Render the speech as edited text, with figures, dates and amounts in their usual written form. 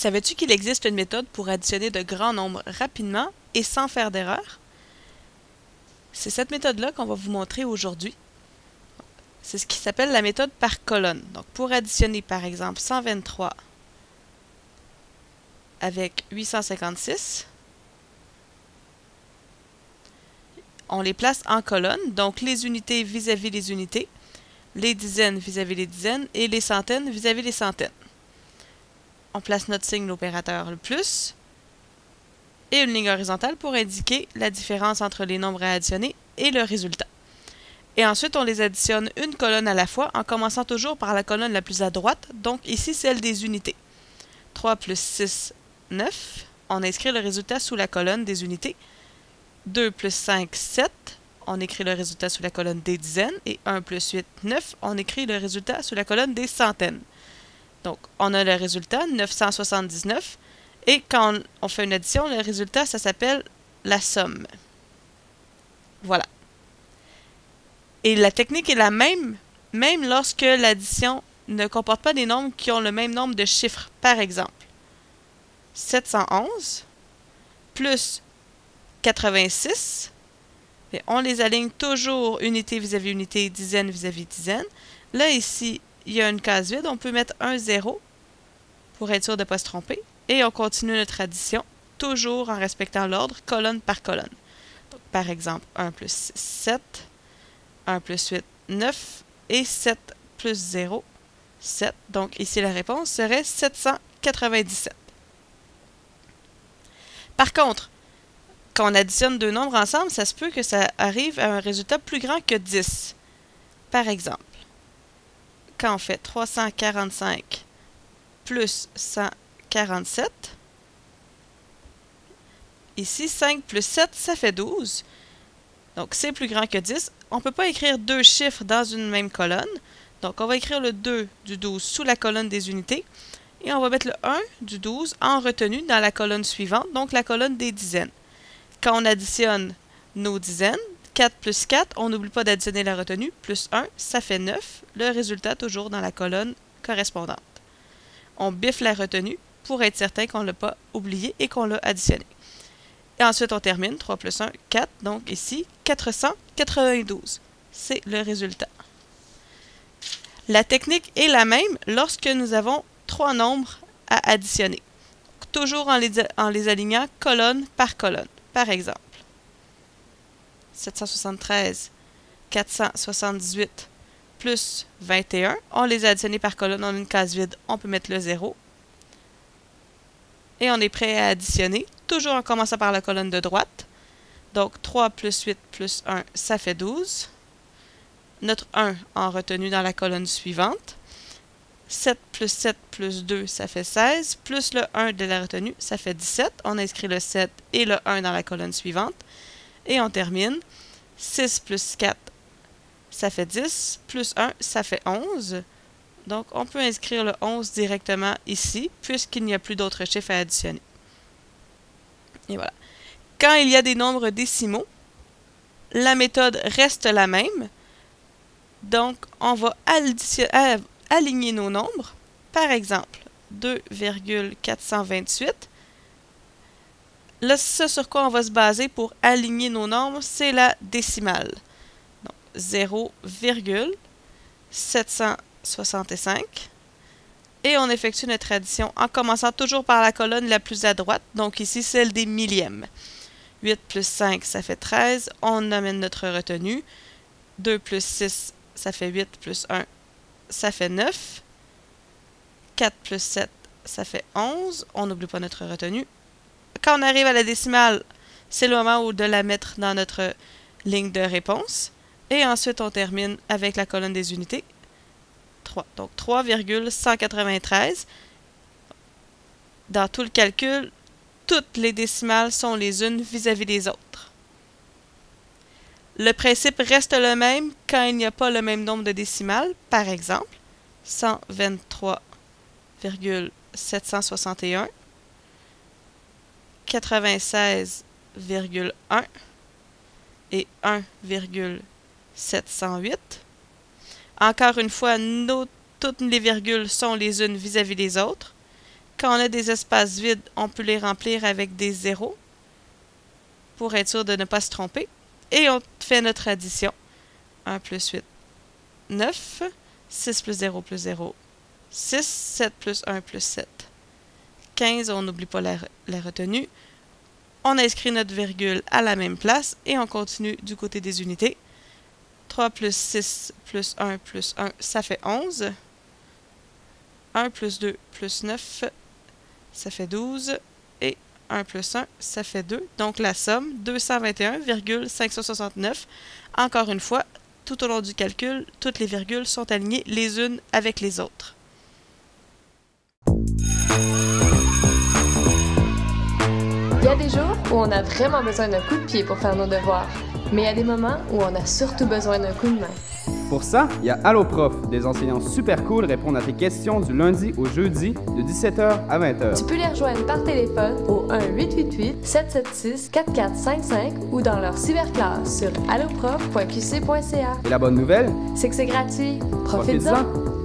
Savais-tu qu'il existe une méthode pour additionner de grands nombres rapidement et sans faire d'erreur? C'est cette méthode-là qu'on va vous montrer aujourd'hui. C'est ce qui s'appelle la méthode par colonne. Donc, pour additionner, par exemple, 123 avec 856, on les place en colonne, donc les unités vis-à-vis les unités, les dizaines vis-à-vis les dizaines et les centaines vis-à-vis les centaines. On place notre signe, l'opérateur le plus, et une ligne horizontale pour indiquer la différence entre les nombres à additionner et le résultat. Et ensuite, on les additionne une colonne à la fois en commençant toujours par la colonne la plus à droite, donc ici celle des unités. 3 plus 6, 9. On inscrit le résultat sous la colonne des unités. 2 plus 5, 7. On écrit le résultat sous la colonne des dizaines. Et 1 plus 8, 9. On écrit le résultat sous la colonne des centaines. Donc, on a le résultat, 979. Et quand on fait une addition, le résultat, ça s'appelle la somme. Voilà. Et la technique est la même lorsque l'addition ne comporte pas des nombres qui ont le même nombre de chiffres. Par exemple, 711 plus 86, et on les aligne toujours unité vis-à-vis unité, dizaine vis-à-vis dizaine. Là, ici, il y a une case vide. On peut mettre un 0 pour être sûr de ne pas se tromper. Et on continue notre addition, toujours en respectant l'ordre, colonne par colonne. Donc, par exemple, 1 plus 6, 7, 1 plus 8, 9, et 7 plus 0, 7. Donc, ici, la réponse serait 797. Par contre, quand on additionne deux nombres ensemble, ça se peut que ça arrive à un résultat plus grand que 10. Par exemple, quand on fait 345 plus 147, ici, 5 plus 7, ça fait 12. Donc, c'est plus grand que 10. On ne peut pas écrire deux chiffres dans une même colonne. Donc, on va écrire le 2 du 12 sous la colonne des unités. Et on va mettre le 1 du 12 en retenue dans la colonne suivante, donc la colonne des dizaines. Quand on additionne nos dizaines, 4 plus 4, on n'oublie pas d'additionner la retenue, plus 1, ça fait 9. Le résultat toujours dans la colonne correspondante. On biffe la retenue pour être certain qu'on ne l'a pas oublié et qu'on l'a additionné. Et ensuite, on termine, 3 plus 1, 4, donc ici, 492. C'est le résultat. La technique est la même lorsque nous avons trois nombres à additionner. Toujours en les alignant colonne par colonne. Par exemple, 773, 478 plus 21. On les a additionnés par colonne, on a une case vide, on peut mettre le 0. Et on est prêt à additionner, toujours en commençant par la colonne de droite. Donc, 3 plus 8 plus 1, ça fait 12. Notre 1 en retenue dans la colonne suivante. 7 plus 2, ça fait 16. Plus le 1 de la retenue, ça fait 17. On inscrit le 7 et le 1 dans la colonne suivante. Et on termine. 6 plus 4, ça fait 10. Plus 1, ça fait 11. Donc, on peut inscrire le 11 directement ici, puisqu'il n'y a plus d'autres chiffres à additionner. Et voilà. Quand il y a des nombres décimaux, la méthode reste la même. Donc, on va aligner nos nombres. Par exemple, 2,428. Là, ce sur quoi on va se baser pour aligner nos nombres, c'est la décimale. Donc, 0,765. Et on effectue notre addition en commençant toujours par la colonne la plus à droite, donc ici celle des millièmes. 8 plus 5, ça fait 13. On amène notre retenue. 2 plus 6, ça fait 8 plus 1, ça fait 9. 4 plus 7, ça fait 11. On n'oublie pas notre retenue. Quand on arrive à la décimale, c'est le moment de la mettre dans notre ligne de réponse. Et ensuite, on termine avec la colonne des unités. 3. Donc, 3,193. Dans tout le calcul, toutes les décimales sont les unes vis-à-vis des autres. Le principe reste le même quand il n'y a pas le même nombre de décimales. Par exemple, 123,761, 96,1 et 1,708. Encore une fois, toutes les virgules sont les unes vis-à-vis des autres. Quand on a des espaces vides, on peut les remplir avec des zéros pour être sûr de ne pas se tromper. Et on fait notre addition. 1 plus 8, 9. 6 plus 0 plus 0, 6. 7 plus 1 plus 7. 15, on n'oublie pas la retenue. On inscrit notre virgule à la même place et on continue du côté des unités. 3 plus 6 plus 1 plus 1, ça fait 11. 1 plus 2 plus 9, ça fait 12. Et 1 plus 1, ça fait 2. Donc la somme, 221,569. Encore une fois, tout au long du calcul, toutes les virgules sont alignées les unes avec les autres. Il y a des jours où on a vraiment besoin d'un coup de pied pour faire nos devoirs, mais il y a des moments où on a surtout besoin d'un coup de main. Pour ça, il y a Allo Prof, des enseignants super cool répondent à tes questions du lundi au jeudi de 17h à 20h. Tu peux les rejoindre par téléphone au 1-888-776-4455 ou dans leur cyberclasse sur alloprof.qc.ca. Et la bonne nouvelle, C'est que c'est gratuit. Profites-en! profites-en!